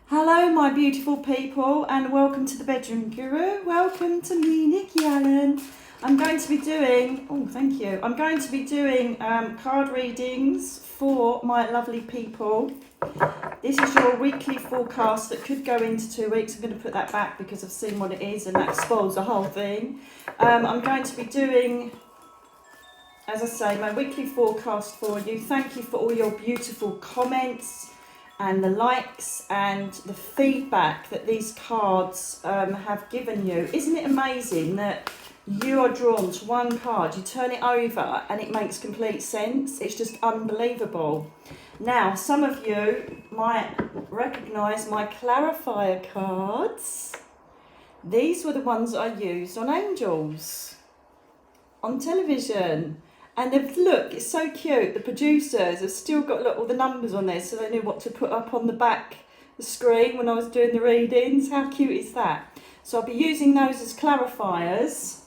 Hello, my beautiful people, and welcome to the Bedroom Guru. Welcome to me, Nicky Alan. I'm going to be doing, I'm going to be doing card readings for my lovely people. This is your weekly forecast that could go into 2 weeks. I'm going to put that back because I've seen what it is and that spoils the whole thing. I'm going to be doing, as I say, my weekly forecast for you. Thank you for all your beautiful comments and the likes and the feedback that these cards have given you. Isn't it amazing that you are drawn to one card, you turn it over and it makes complete sense? It's just unbelievable. Now, some of you might recognise my clarifier cards. These were the ones that I used on angels, on television. And look, it's so cute. The producers have still got all the numbers on there, so they knew what to put up on the back the screen when I was doing the readings. How cute is that? So I'll be using those as clarifiers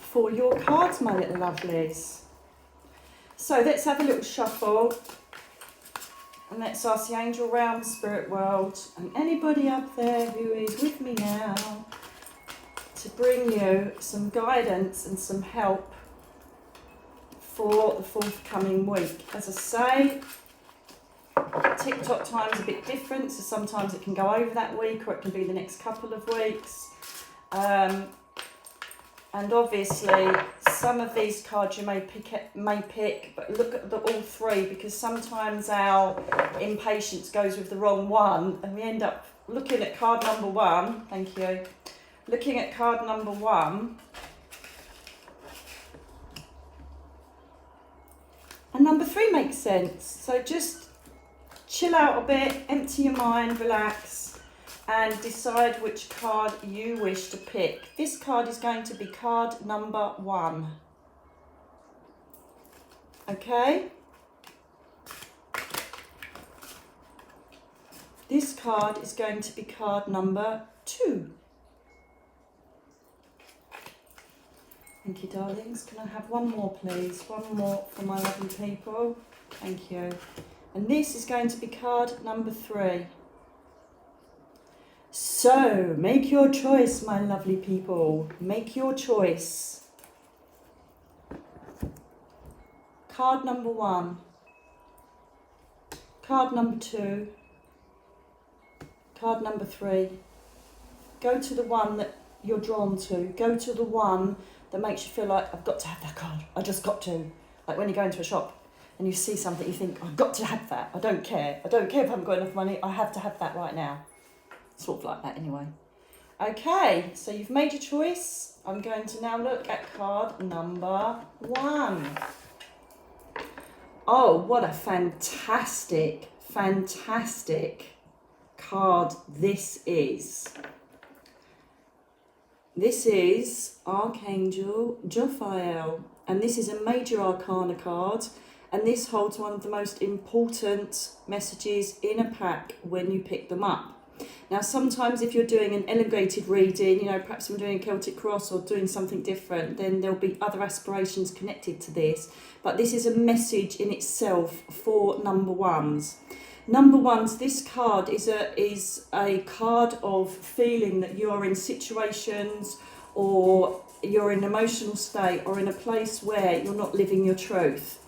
for your cards, my little lovelies. So let's have a little shuffle. And let's ask the angel realm, spirit world, and anybody up there who is with me now to bring you some guidance and some help for the forthcoming week. As I say, TikTok time's a bit different, so sometimes it can go over that week or it can be the next couple of weeks. And obviously, some of these cards you may pick, but look at all three, because sometimes our impatience goes with the wrong one, and we end up looking at card number one. Thank you. Looking at card number one. And number three makes sense. So just chill out a bit, empty your mind, relax, and decide which card you wish to pick. This card is going to be card number one. Okay? This card is going to be card number two. Thank you, darlings. Can I have one more, please? One more for my lovely people. Thank you. And this is going to be card number three. So, make your choice, my lovely people. Make your choice. Card number one. Card number two. Card number three. Go to the one that you're drawn to. Go to the one that makes you feel like, I've got to have that card. I just got to. Like when you go into a shop and you see something, you think, I've got to have that. I don't care. I don't care if I haven't got enough money. I have to have that right now. Sort of like that anyway. Okay, so you've made your choice. I'm going to now look at card number one. Oh, what a fantastic, fantastic card this is. This is Archangel Raphael, and this is a major arcana card, and this holds one of the most important messages in a pack when you pick them up. Now, sometimes if you're doing an elongated reading, perhaps I'm doing a Celtic cross or doing something different, then there'll be other aspirations connected to this. But this is a message in itself for number ones. Number ones, this card is a card of feeling that you're in situations or you're in an emotional state or in a place where you're not living your truth.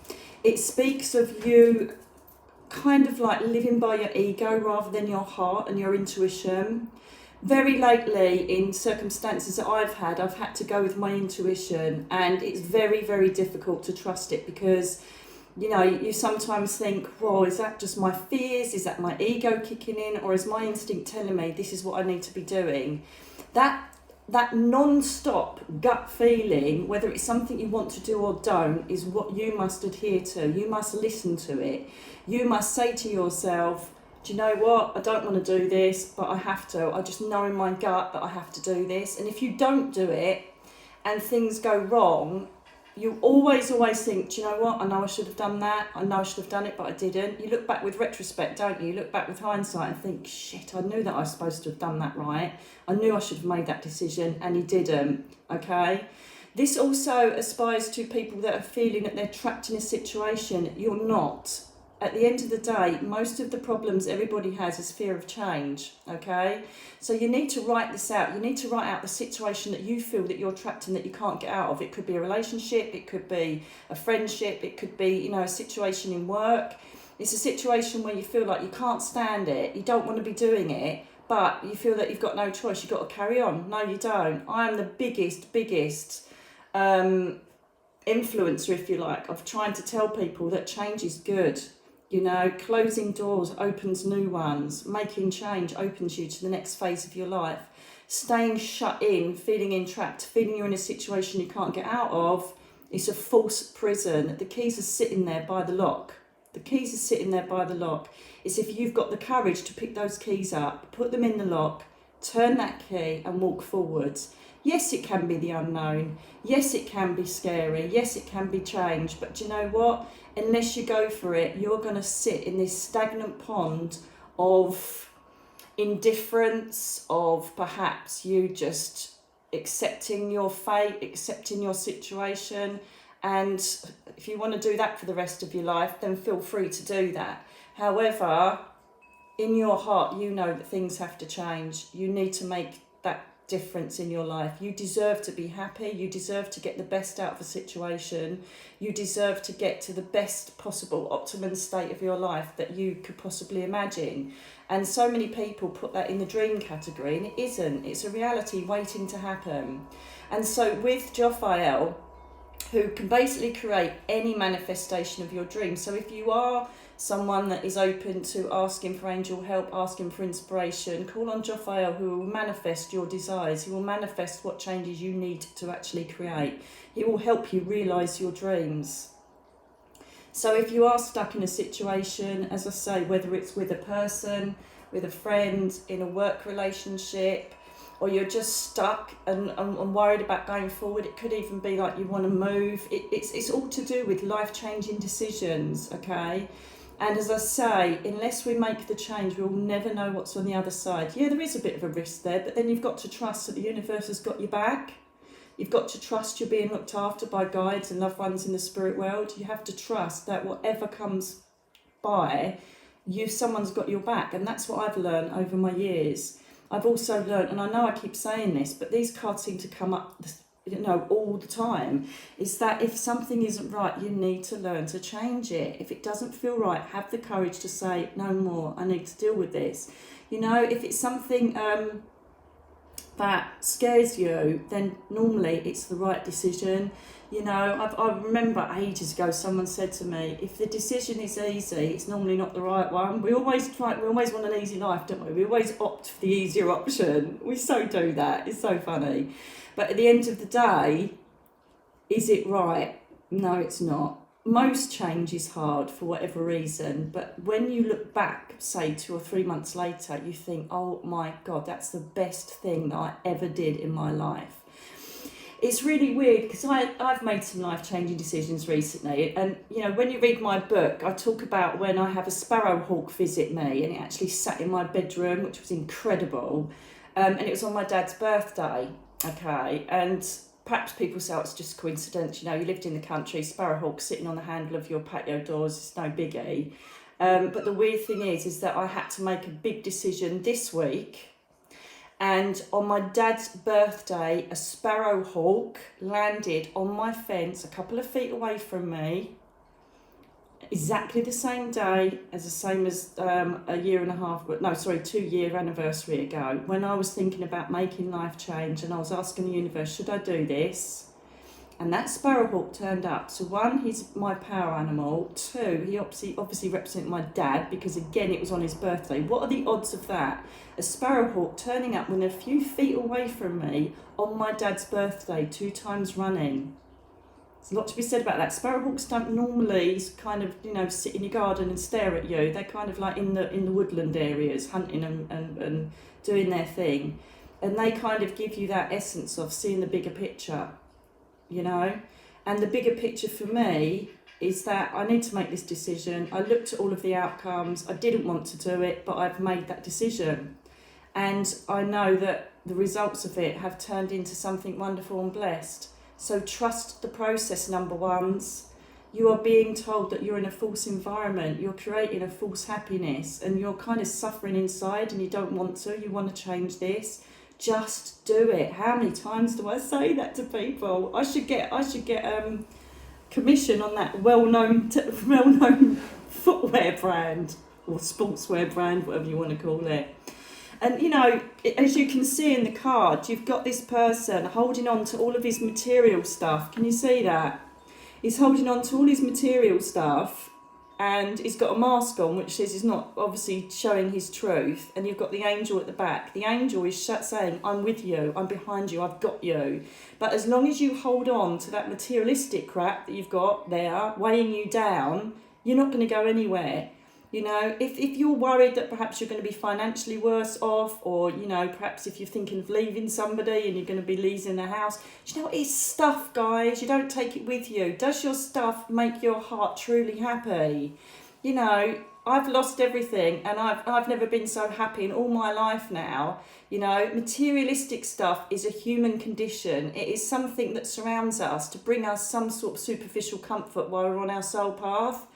It speaks of you kind of like living by your ego rather than your heart and your intuition. Very lately, in circumstances that I've had to go with my intuition, and it's very, very difficult to trust it because you sometimes think, well, is that just my fears? Is that my ego kicking in? Or is my instinct telling me this is what I need to be doing? That non-stop gut feeling, whether it's something you want to do or don't, is what you must adhere to. You must listen to it. You must say to yourself, do you know what? I don't want to do this, but I have to. I just know in my gut that I have to do this. And if you don't do it and things go wrong, you always think, do you know what? I know I should have done that. I know I should have done it, but I didn't. You look back with retrospect, don't you? You look back with hindsight and think, shit, I knew that I was supposed to have done that right. I knew I should have made that decision, and you didn't, okay? This also aspires to people that are feeling that they're trapped in a situation. You're not. at the end of the day, most of the problems everybody has is fear of change, okay? So you need to write this out. You need to write out the situation that you feel that you're trapped in, that you can't get out of. It could be a relationship, it could be a friendship, it could be, you know, a situation in work. It's a situation where you feel like you can't stand it, you don't want to be doing it, but you feel that you've got no choice, you've got to carry on. No, you don't. I am the biggest influencer, if you like, of trying to tell people that change is good. You know, closing doors opens new ones. Making change opens you to the next phase of your life. Staying shut in, feeling entrapped, feeling you're in a situation you can't get out of, it's a false prison. The keys are sitting there by the lock. The keys are sitting there by the lock. It's if you've got the courage to pick those keys up, put them in the lock, turn that key and walk forwards. Yes, it can be the unknown. Yes, it can be scary. Yes, it can be change. But do you know what? Unless you go for it, you're going to sit in this stagnant pond of indifference, of perhaps you just accepting your fate, accepting your situation. And if you want to do that for the rest of your life, then feel free to do that. However, in your heart, you know that things have to change. You need to make that difference in your life. You deserve to be happy. You deserve to get the best out of a situation. You deserve to get to the best possible optimum state of your life that you could possibly imagine. And so many people put that in the dream category, and it isn't. It's a reality waiting to happen. And so with Raphael, who can basically create any manifestation of your dream. So if you are someone that is open to asking for angel help, asking for inspiration, call on Raphael, who will manifest your desires. He will manifest what changes you need to actually create. He will help you realise your dreams. So if you are stuck in a situation, as I say, whether it's with a person, with a friend, in a work relationship, or you're just stuck and worried about going forward, it could even be like you want to move. It's all to do with life-changing decisions, okay? And as I say, unless we make the change, we'll never know what's on the other side. Yeah, there is a bit of a risk there, but then you've got to trust that the universe has got your back. You've got to trust you're being looked after by guides and loved ones in the spirit world. You have to trust that whatever comes by, someone's got your back. And that's what I've learned over my years. I've also learned, and I know I keep saying this, but these cards seem to come up, you know, all the time, is that if something isn't right, you need to learn to change it. If it doesn't feel right, have the courage to say, no more, I need to deal with this. You know, if it's something that scares you, then normally it's the right decision. You know, I remember ages ago someone said to me, if the decision is easy, it's normally not the right one. We always want an easy life, don't we? We always opt for the easier option. We so do that. It's so funny. But at the end of the day, is it right? No, it's not. Most change is hard for whatever reason, but when you look back, say 2 or 3 months later, you think, oh my God, that's the best thing that I ever did in my life. It's really weird because I've made some life-changing decisions recently, and you know, when you read my book, I talk about when I have a sparrowhawk visit me, and it actually sat in my bedroom, which was incredible, and it was on my dad's birthday, okay, and perhaps people say, oh, it's just coincidence, you know, you lived in the country, sparrowhawk sitting on the handle of your patio doors, it's no biggie, but the weird thing is that I had to make a big decision this week. And on my dad's birthday, a sparrowhawk landed on my fence a couple of feet away from me, exactly the same day as a 2-year anniversary ago, when I was thinking about making life change, and I was asking the universe, should I do this? And that sparrowhawk turned up. So 1, he's my power animal. 2, he obviously represented my dad, because again, it was on his birthday. What are the odds of that? A sparrowhawk turning up within a few feet away from me on my dad's birthday 2 times running. There's a lot to be said about that. Sparrowhawks don't normally kind of, you know, sit in your garden and stare at you. They're kind of like in the woodland areas, hunting and doing their thing. And they kind of give you that essence of seeing the bigger picture. You know, and the bigger picture for me is that I need to make this decision. I looked at all of the outcomes. I didn't want to do it, but I've made that decision. And I know that the results of it have turned into something wonderful and blessed. So trust the process, number ones. You are being told that you're in a false environment, you're creating a false happiness, and you're kind of suffering inside and you don't want to, you want to change this. Just do it. How many times do I say that to people? I should get commission on that well-known footwear brand or sportswear brand, whatever you want to call it. And you know, as you can see in the card, you've got this person holding on to all of his material stuff. Can you see that? He's holding on to all his material stuff, and he's got a mask on which says he's not obviously showing his truth. And you've got the angel at the back. The angel is saying, I'm with you, I'm behind you, I've got you. But as long as you hold on to that materialistic crap that you've got there weighing you down, you're not going to go anywhere. You know, if you're worried that perhaps you're going to be financially worse off, or, you know, perhaps if you're thinking of leaving somebody and you're going to be losing the house, do you know what? It's stuff, guys. You don't take it with you. Does your stuff make your heart truly happy? You know, I've lost everything and I've never been so happy in all my life now. You know, materialistic stuff is a human condition. It is something that surrounds us to bring us some sort of superficial comfort while we're on our soul path.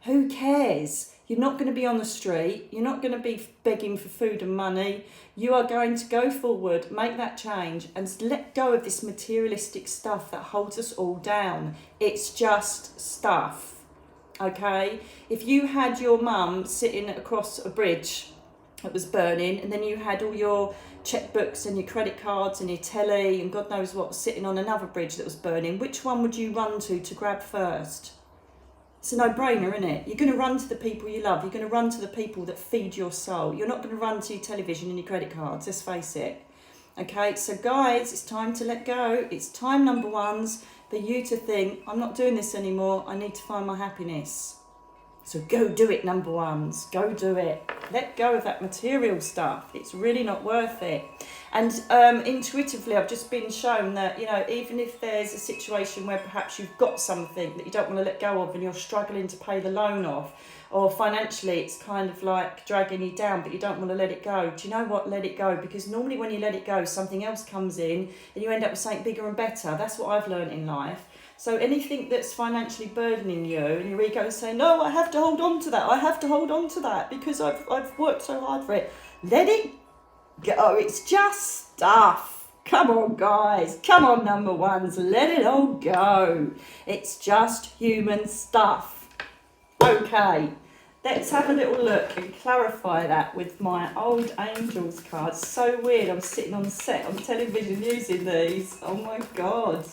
Who cares? You're not going to be on the street. You're not going to be begging for food and money. You are going to go forward, make that change, and let go of this materialistic stuff that holds us all down. It's just stuff, okay? If you had your mum sitting across a bridge that was burning, and then you had all your checkbooks and your credit cards and your telly and God knows what sitting on another bridge that was burning, which one would you run to grab first? It's a no-brainer, isn't it? You're going to run to the people you love. You're going to run to the people that feed your soul. You're not going to run to your television and your credit cards, let's face it. Okay, so guys, it's time to let go. It's time, number ones, for you to think, I'm not doing this anymore. I need to find my happiness. So go do it, number ones. Go do it. Let go of that material stuff. It's really not worth it. And intuitively, I've just been shown that, you know, even if there's a situation where perhaps you've got something that you don't want to let go of and you're struggling to pay the loan off, or financially it's kind of like dragging you down, but you don't want to let it go. Do you know what? Let it go. Because normally when you let it go, something else comes in and you end up with something bigger and better. That's what I've learned in life. So anything that's financially burdening you and your ego is saying, no, I have to hold on to that. I have to hold on to that because I've worked so hard for it. Let it go. It's just stuff. Come on, guys. Come on, number ones. Let it all go. It's just human stuff. Okay. Let's have a little look and clarify that with my old angels cards. So weird. I'm sitting on set on television using these. Oh my God.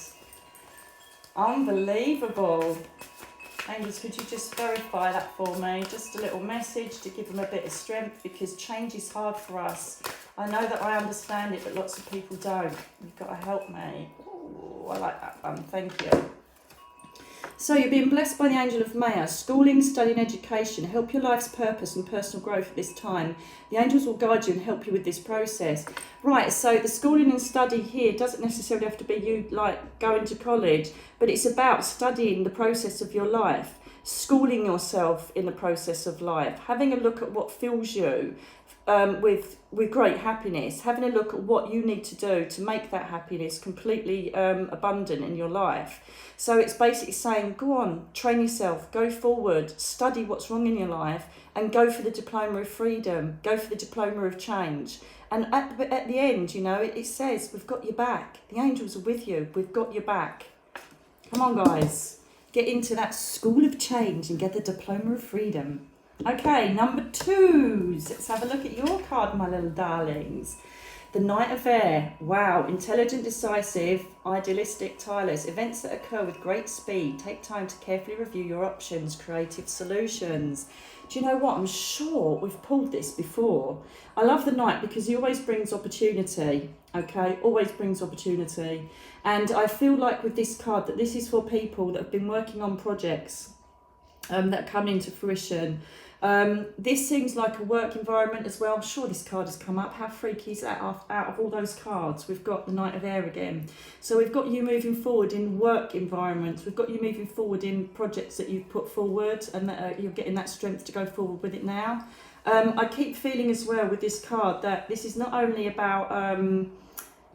Unbelievable. Angels, could you just verify that for me? Just a little message to give them a bit of strength, because change is hard for us. I know that I understand it, but lots of people don't. You've got to help me. Ooh, I like that one. Thank you. So you're being blessed by the angel of Maya. Schooling, study and education. Help your life's purpose and personal growth at this time. The angels will guide you and help you with this process. Right, so the schooling and study here doesn't necessarily have to be you like going to college, but it's about studying the process of your life, schooling yourself in the process of life, having a look at what fills you with great happiness, having a look at what you need to do to make that happiness completely abundant in your life. So it's basically saying, go on, train yourself, go forward, study what's wrong in your life, and go for the diploma of freedom, go for the diploma of change. And at the end, you know, it says, we've got your back. The angels are with you. We've got your back. Come on, guys. Get into that school of change and get the diploma of freedom. Okay, number twos. Let's have a look at your card, my little darlings. The Knight of Air. Wow. Intelligent, decisive, idealistic, tireless. Events that occur with great speed. Take time to carefully review your options. Creative solutions. Do you know what? I'm sure we've pulled this before. I love the Knight because he always brings opportunity. Okay, always brings opportunity. And I feel like with this card that this is for people that have been working on projects that come into fruition. This seems like a work environment as well. I'm sure this card has come up. How freaky is that? Out of all those cards, we've got the Knight of Air again. So we've got you moving forward in work environments. We've got you moving forward in projects that you've put forward, and that you're getting that strength to go forward with it now. I keep feeling as well with this card that this is not only about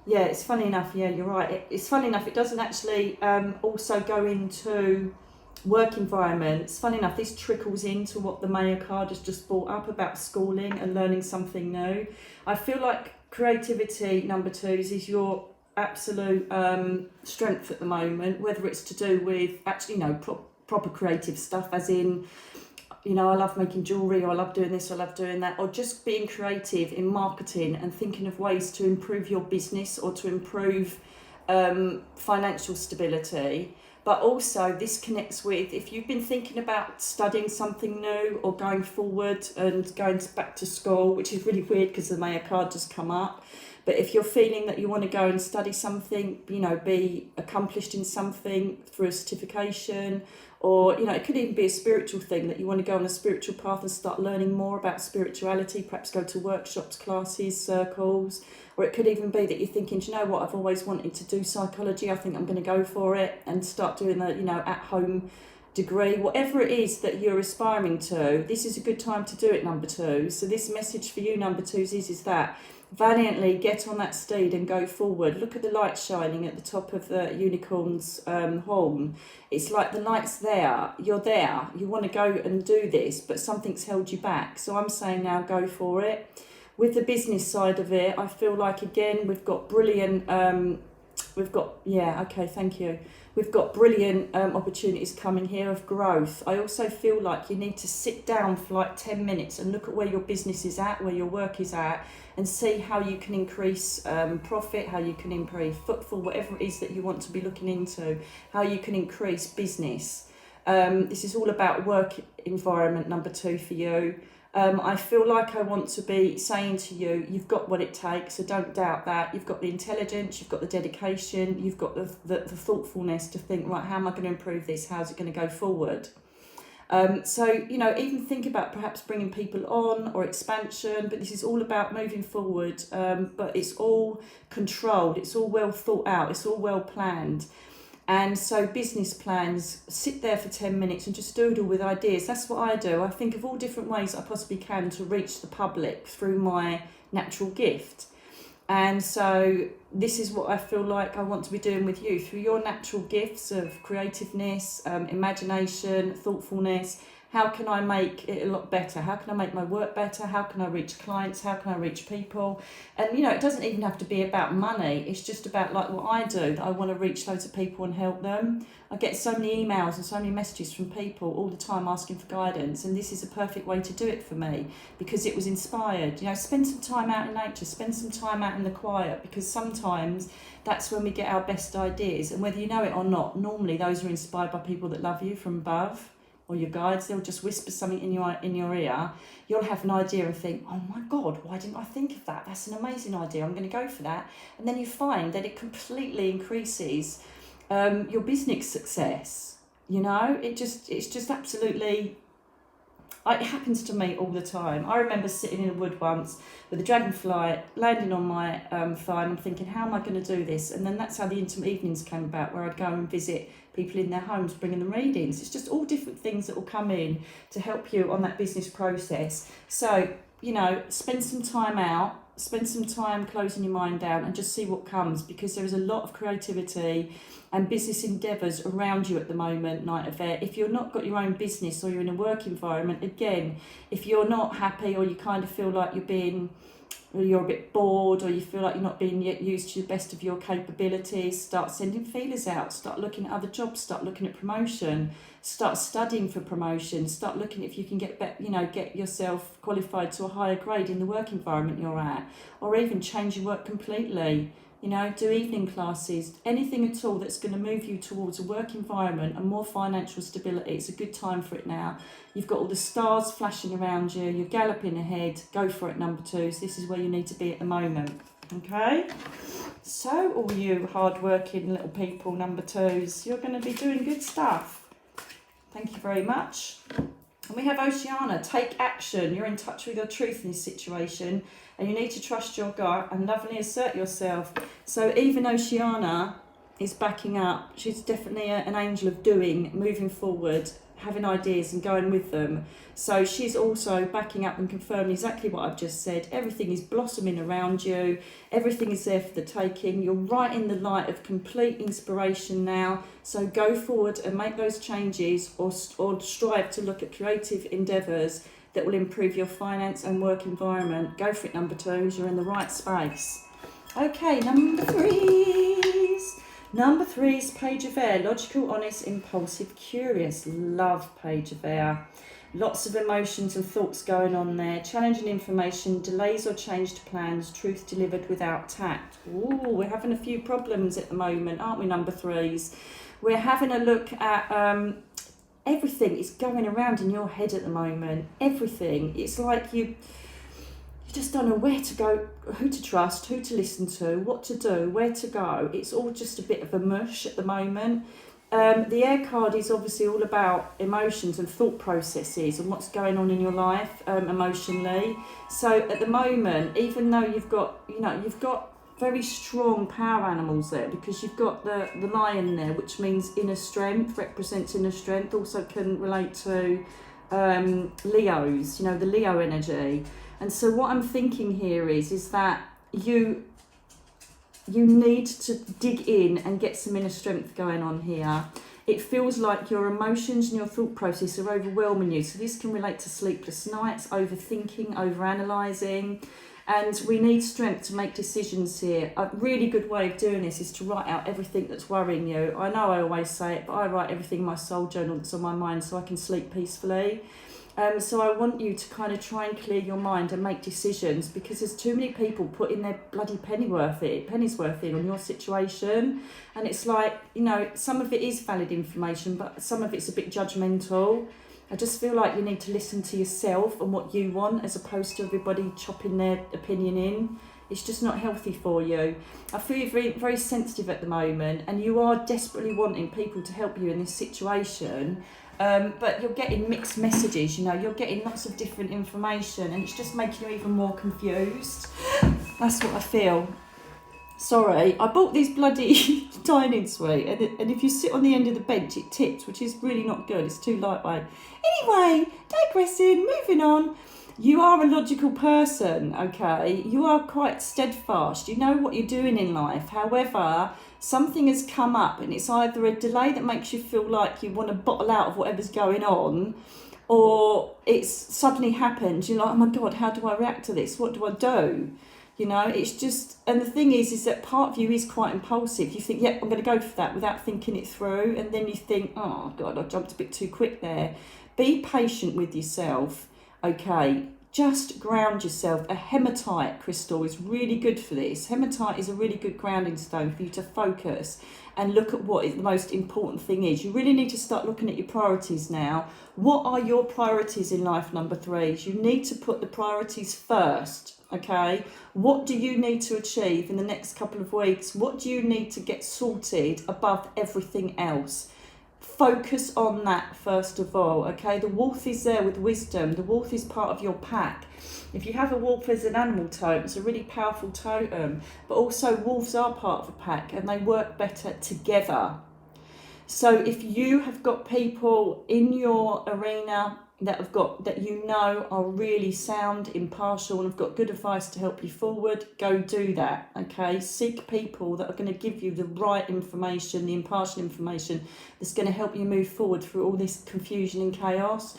yeah, it's funny enough, yeah, you're right, it's funny enough, it doesn't actually also go into work environments. Funny enough, this trickles into what the Mayor card has just brought up about schooling and learning something new. I feel like creativity, number twos, is your absolute strength at the moment, whether it's to do with actually, proper creative stuff, as in, I love making jewellery, or I love doing this, or I love doing that, or just being creative in marketing and thinking of ways to improve your business or to improve financial stability. But also this connects with, if you've been thinking about studying something new or going forward and going back to school, which is really weird because the Mayor card just come up. But if you're feeling that you want to go and study something, be accomplished in something through a certification, or, it could even be a spiritual thing, that you want to go on a spiritual path and start learning more about spirituality, perhaps go to workshops, classes, circles. Or it could even be that you're thinking, do you know what, I've always wanted to do psychology, I think I'm going to go for it and start doing the, at-home degree. Whatever it is that you're aspiring to, this is a good time to do it, number two. So this message for you, number twos, is that valiantly get on that steed and go forward. Look at the light shining at the top of the unicorn's horn. It's like the light's there, you're there, you want to go and do this, but something's held you back. So I'm saying now, go for it. With the business side of it, I feel like, again, we've got brilliant, we've got brilliant opportunities coming here of growth. I also feel like you need to sit down for like 10 minutes and look at where your business is at, where your work is at, and see how you can increase profit, how you can improve footfall, whatever it is that you want to be looking into, how you can increase business. This is all about work environment, number two, for you. I feel like I want to be saying to you, you've got what it takes, so don't doubt that. You've got the intelligence, you've got the dedication, you've got the thoughtfulness to think, right, how am I going to improve this? How's it going to go forward? So, even think about perhaps bringing people on or expansion, but this is all about moving forward. But it's all controlled, it's all well thought out, it's all well planned. And so business plans, sit there for 10 minutes and just doodle with ideas. That's what I do. I think of all different ways I possibly can to reach the public through my natural gift. And so this is what I feel like I want to be doing with you, through your natural gifts of creativeness, imagination, thoughtfulness. How can I make it a lot better? How can I make my work better? How can I reach clients? How can I reach people? And, it doesn't even have to be about money. It's just about like what I do, that I want to reach loads of people and help them. I get so many emails and so many messages from people all the time asking for guidance. And this is a perfect way to do it for me, because it was inspired. Spend some time out in nature, spend some time out in the quiet, because sometimes that's when we get our best ideas. And whether you know it or not, normally those are inspired by people that love you from above, or your guides. They'll just whisper something in your ear. You'll have an idea and think, oh my God, why didn't I think of that? That's an amazing idea, I'm going to go for that. And then you find that it completely increases your business success. It's just absolutely, it happens to me all the time. I remember sitting in a wood once with a dragonfly landing on my thigh, and I'm thinking, how am I going to do this? And then that's how the intimate evenings came about, where I'd go and visit people in their homes, bringing them readings. It's just all different things that will come in to help you on that business process. So, spend some time out, spend some time closing your mind down and just see what comes, because there is a lot of creativity and business endeavours around you at the moment, Night of Air. If you're not got your own business, or you're in a work environment, again, if you're not happy, or you kind of feel like you're a bit bored, or you feel like you're not being used to the best of your capabilities, start sending feelers out, start looking at other jobs, start looking at promotion, start studying for promotion, start looking if you can get yourself qualified to a higher grade in the work environment you're at, or even change your work completely. Do evening classes, anything at all that's going to move you towards a work environment and more financial stability. It's a good time for it now. You've got all the stars flashing around you, you're galloping ahead. Go for it, number twos. This is where you need to be at the moment. Okay? So, all you hard-working little people, number twos, you're going to be doing good stuff. Thank you very much. And we have Oceana. Take action. You're in touch with your truth in this situation, and you need to trust your gut and lovingly assert yourself. So even Oceana is backing up. She's definitely an angel of doing, moving forward, having ideas and going with them. So she's also backing up and confirming exactly what I've just said. Everything is blossoming around you. Everything is there for the taking. You're right in the light of complete inspiration now. So go forward and make those changes, or strive to look at creative endeavours that will improve your finance and work environment. Go for it, number 2s. You're in the right space. Okay, number 3s. Number 3's Page of Air. Logical, honest, impulsive, curious. Love Page of Air. Lots of emotions and thoughts going on there. Challenging information, delays or changed plans, truth delivered without tact. Ooh, we're having a few problems at the moment, aren't we, number 3s? We're having a look at everything is going around in your head at the moment. Everything. It's like you just don't know where to go, who to trust, who to listen to, what to do, where to go. It's all just a bit of a mush at the moment. The Air card is obviously all about emotions and thought processes and what's going on in your life emotionally. So at the moment, even though you've got very strong power animals there, because you've got the lion there, which means inner strength, represents inner strength, also can relate to Leos, the Leo energy. And so what I'm thinking here is that you need to dig in and get some inner strength going on here. It feels like your emotions and your thought process are overwhelming you. So this can relate to sleepless nights, overthinking, overanalyzing. And we need strength to make decisions here. A really good way of doing this is to write out everything that's worrying you. I know I always say it, but I write everything in my soul journal that's on my mind so I can sleep peacefully. So I want you to kind of try and clear your mind and make decisions, because there's too many people putting their bloody pennies worth in on your situation. And it's like, some of it is valid information, but some of it's a bit judgmental. I just feel like you need to listen to yourself and what you want, as opposed to everybody chopping their opinion in. It's just not healthy for you. I feel you're very, very sensitive at the moment, and you are desperately wanting people to help you in this situation. But you're getting mixed messages, you're getting lots of different information, and it's just making you even more confused. That's what I feel. Sorry, I bought this bloody dining suite, and if you sit on the end of the bench, it tips, which is really not good. It's too lightweight. Anyway, digressing, moving on. You are a logical person, okay? You are quite steadfast. You know what you're doing in life. However, something has come up, and it's either a delay that makes you feel like you want to bottle out of whatever's going on, or it's suddenly happened. You're like, oh my God, how do I react to this? What do I do? It's just, and the thing is that part of you is quite impulsive. You think, I'm going to go for that without thinking it through. And then you think, oh God, I jumped a bit too quick there. Be patient with yourself, okay? Just ground yourself. A hematite crystal is really good for this. Hematite is a really good grounding stone for you to focus and look at what the most important thing is. You really need to start looking at your priorities now. What are your priorities in life, number 3s? You need to put the priorities first. Okay, what do you need to achieve in the next couple of weeks? What do you need to get sorted above everything else? Focus on that first of all, okay? The wolf is there with wisdom. The wolf is part of your pack. If you have a wolf as an animal totem, it's a really powerful totem. But also wolves are part of a pack, and they work better together. So if you have got people in your arena that are really sound, impartial, and have got good advice to help you forward, go do that, okay? Seek people that are going to give you the right information, the impartial information that's going to help you move forward through all this confusion and chaos.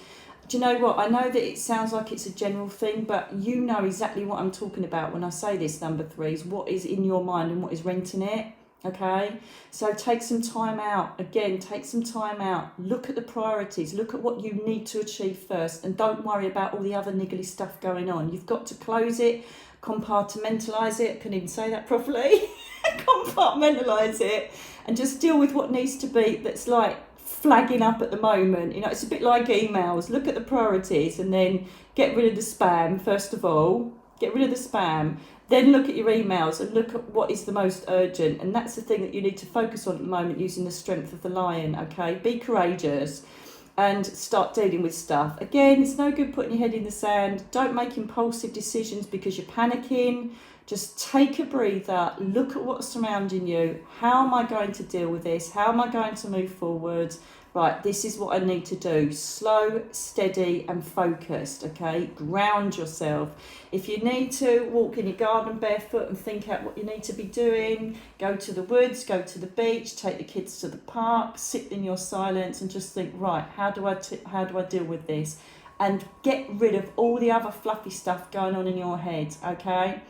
Do you know what? I know that it sounds like it's a general thing, but you know exactly what I'm talking about when I say this, number 3s, what is in your mind and what is renting it. Okay, so take some time out. Again, take some time out. Look at the priorities. Look at what you need to achieve first, and don't worry about all the other niggly stuff going on. You've got to close it, compartmentalize it. I couldn't even say that properly. Compartmentalize it, and just deal with what needs to be. That's like flagging up at the moment. It's a bit like emails. Look at the priorities, and then get rid of the spam. First of all, get rid of the spam. Then look at your emails and look at what is the most urgent. And that's the thing that you need to focus on at the moment, using the strength of the lion, okay? Be courageous and start dealing with stuff. Again, it's no good putting your head in the sand. Don't make impulsive decisions because you're panicking. Just take a breather, look at what's surrounding you. How am I going to deal with this? How am I going to move forward? right, this is what I need to do. Slow, steady and focused, okay? Ground yourself. If you need to, walk in your garden barefoot and think out what you need to be doing. Go to the woods, go to the beach, take the kids to the park, sit in your silence and just think, right, how do I deal with this? And get rid of all the other fluffy stuff going on in your head, okay?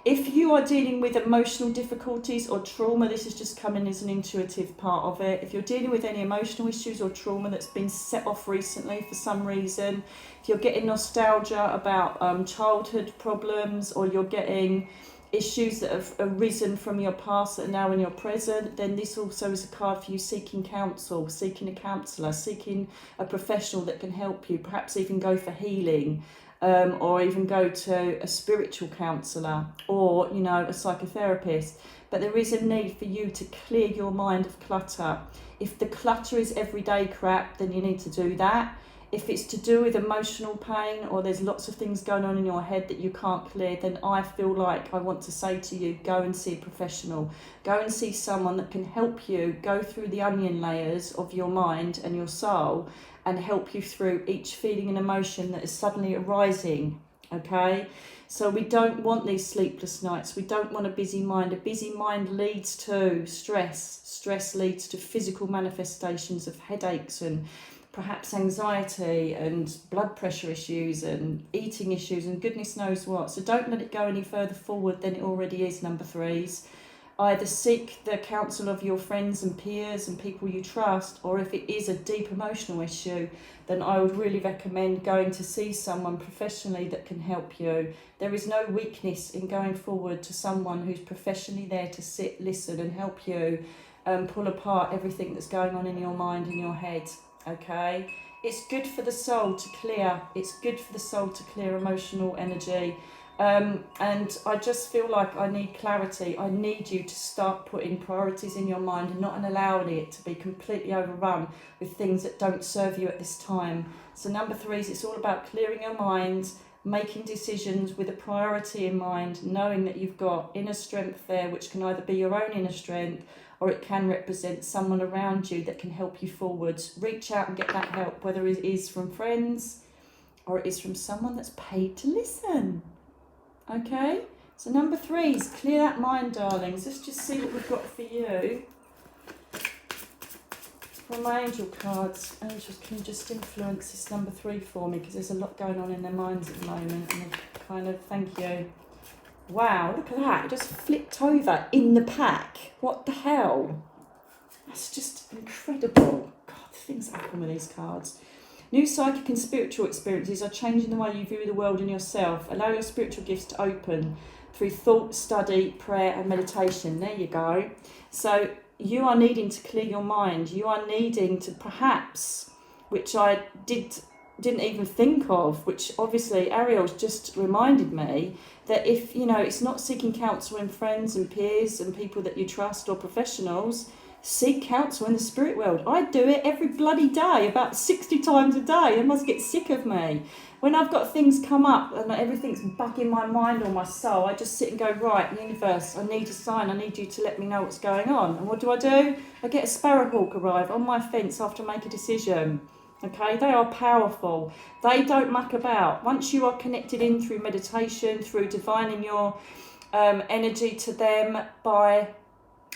If you are dealing with emotional difficulties or trauma, this is just coming as an intuitive part of it. If you're dealing with any emotional issues or trauma that's been set off recently for some reason, if you're getting nostalgia about childhood problems, or you're getting issues that have arisen from your past that are now in your present, then this also is a card for you seeking counsel, seeking a counsellor, seeking a professional that can help you, perhaps even go for healing. Or even go to a spiritual counsellor or, a psychotherapist. But there is a need for you to clear your mind of clutter. If the clutter is everyday crap, then you need to do that. If it's to do with emotional pain or there's lots of things going on in your head that you can't clear, then I feel like I want to say to you, go and see a professional. Go and see someone that can help you go through the onion layers of your mind and your soul and help you through each feeling and emotion that is suddenly arising, okay? So we don't want these sleepless nights. We don't want a busy mind. A busy mind leads to stress. Stress leads to physical manifestations of headaches and perhaps anxiety and blood pressure issues and eating issues and goodness knows what. So don't let it go any further forward than it already is, number threes. Either seek the counsel of your friends and peers and people you trust, or if it is a deep emotional issue, then I would really recommend going to see someone professionally that can help you. There is no weakness in going forward to someone who's professionally there to sit, listen and help you pull apart everything that's going on in your mind and your head, okay? It's good for the soul to clear. It's good for the soul to clear emotional energy. And I just feel like I need clarity. I need you to start putting priorities in your mind and not allowing it to be completely overrun with things that don't serve you at this time. So number threes, it's all about clearing your mind, making decisions with a priority in mind, knowing that you've got inner strength there, which can either be your own inner strength or it can represent someone around you that can help you forwards. Reach out and get that help, whether it is from friends or it is from someone that's paid to listen. Okay, so number threes, clear that mind, darlings. Let's just see what we've got for you. From my angel cards, angels can just influence this number three for me because there's a lot going on in their minds at the moment. And kind of, thank you. Wow, look at that. It just flipped over in the pack. What the hell? That's just incredible. God, things happen with these cards. New psychic and spiritual experiences are changing the way you view the world and yourself. Allow your spiritual gifts to open through thought, study, prayer and meditation. There you go. So you are needing to clear your mind. You are needing to perhaps, which I didn't even think of, which obviously Ariel's just reminded me, that if, it's not seeking counsel in friends and peers and people that you trust or professionals, seek counsel in the spirit world. I do it every bloody day, about 60 times a day. They must get sick of me. When I've got things come up and everything's bugging my mind or my soul, I just sit and go, right, universe, I need a sign. I need you to let me know what's going on. And what do? I get a sparrowhawk arrive on my fence after I make a decision. Okay, they are powerful. They don't muck about. Once you are connected in through meditation, through divining your energy to them by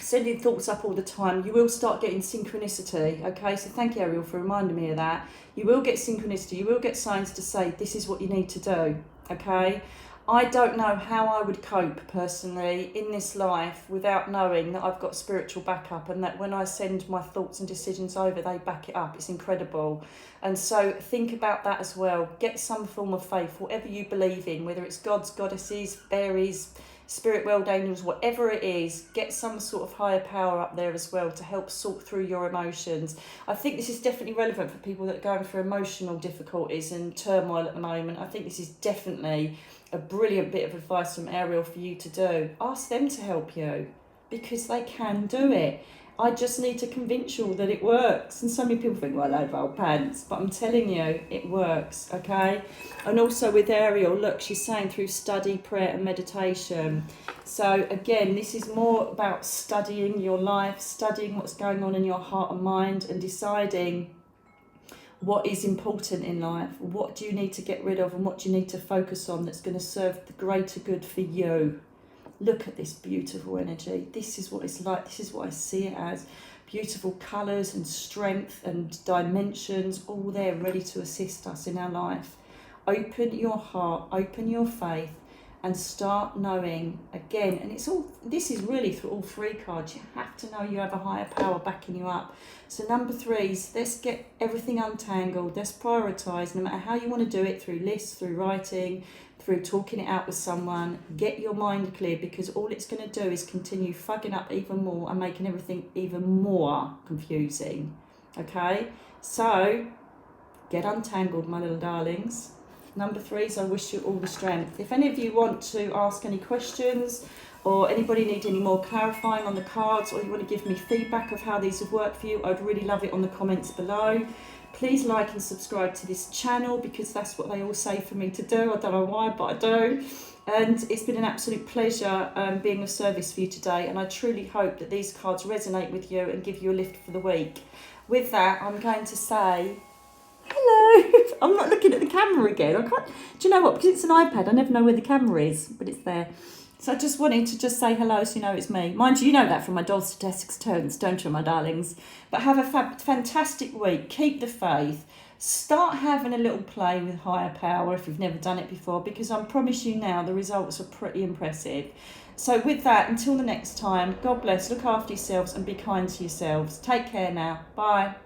sending thoughts up all the time, you will start getting synchronicity. Okay, so thank you, Ariel, for reminding me of that. You will get synchronicity. You will get signs to say this is what you need to do. Okay, I don't know how I would cope personally in this life without knowing that I've got spiritual backup and that when I send my thoughts and decisions over, they back it up. It's incredible. And so think about that as well. Get some form of faith, whatever you believe in, whether it's gods, goddesses, fairies, spirit world, angels, whatever it is, get some sort of higher power up there as well to help sort through your emotions. I think this is definitely relevant for people that are going through emotional difficulties and turmoil at the moment. I think this is definitely a brilliant bit of advice from Ariel for you to do. Ask them to help you because they can do it. I just need to convince you all that it works. And so many people think, well, load of old pants. But I'm telling you, it works, okay? And also with Ariel, look, she's saying through study, prayer and meditation. So again, this is more about studying your life, studying what's going on in your heart and mind, and deciding what is important in life. What do you need to get rid of, and what do you need to focus on that's going to serve the greater good for you? Look at this beautiful energy. This is what it's like. This is what I see it as. Beautiful colours and strength and dimensions, all there ready to assist us in our life. Open your heart, open your faith, and start knowing again. And it's all, this is really through all three cards. You have to know you have a higher power backing you up. So number 3 is, let's get everything untangled. Let's prioritise, no matter how you want to do it, through lists, through writing, through talking it out with someone. Get your mind clear, because all it's going to do is continue fugging up even more and making everything even more confusing. Okay, so get untangled, my little darlings. Number 3 is, I wish you all the strength. If any of you want to ask any questions, or anybody need any more clarifying on the cards, or you want to give me feedback of how these have worked for you, I'd really love it on the comments below. Please like and subscribe to this channel, because that's what they all say for me to do. I don't know why, but I do. And it's been an absolute pleasure being of service for you today. And I truly hope that these cards resonate with you and give you a lift for the week. With that, I'm going to say hello. I'm not looking at the camera again. I can't. Do you know what? Because it's an iPad, I never know where the camera is, but it's there. So I just wanted to just say hello so you know it's me. Mind you, you know that from my dulcet Essex tones, don't you, my darlings? But have a fantastic week. Keep the faith. Start having a little play with higher power if you've never done it before, because I promise you now the results are pretty impressive. So with that, until the next time, God bless, look after yourselves and be kind to yourselves. Take care now. Bye.